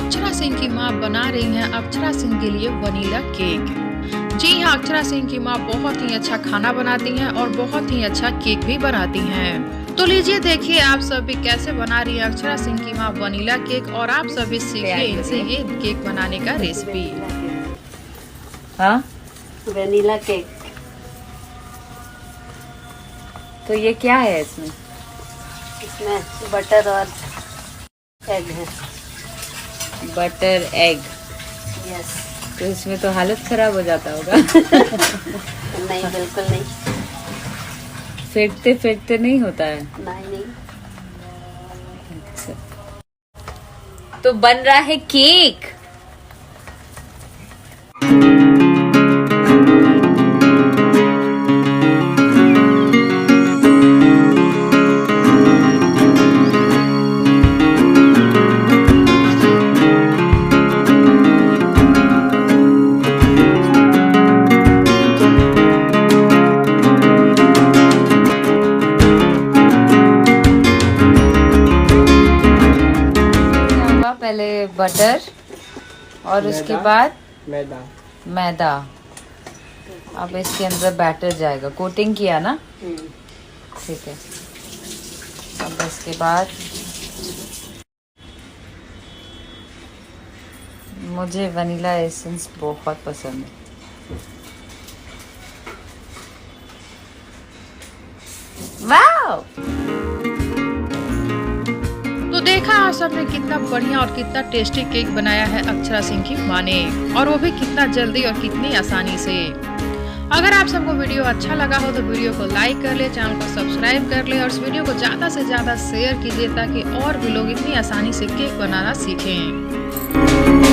अक्षरा सिंह की मां बना रही हैं अक्षरा सिंह के लिए वनीला केक। जी हाँ, अक्षरा सिंह की मां बहुत ही अच्छा खाना बनाती हैं और बहुत ही अच्छा केक भी बनाती हैं। तो लीजिए देखिए आप सभी कैसे बना रही है अक्षरा सिंह की मां वनीला केक और आप सभी सीखिए इनसे ये केक बनाने का रेसिपी। हाँ, वनीला केक। तो ये क्या है इसमें? इसमें बटर और एग है। Butter egg. यस। तो इसमें तो हालत खराब हो जाता होगा। नहीं, बिल्कुल नहीं। फेंटते फेंटते नहीं होता है? नहीं। अच्छा। तो बन रहा है केक। पहले बटर और उसके बाद मैदा। अब इसके अंदर बैटर जाएगा। कोटिंग किया ना? ठीक है। अब इसके बाद मुझे वनीला एसेंस बहुत पसंद है। वाओ! तो देखा आप सबने कितना बढ़िया और कितना टेस्टी केक बनाया है अक्षरा सिंह की मां ने, और वो भी कितना जल्दी और कितनी आसानी से। अगर आप सबको वीडियो अच्छा लगा हो तो वीडियो को लाइक कर ले, चैनल को सब्सक्राइब कर ले और इस वीडियो को ज्यादा से ज्यादा शेयर कीजिए ताकि और भी लोग इतनी आसानी से केक बनाना सीखें।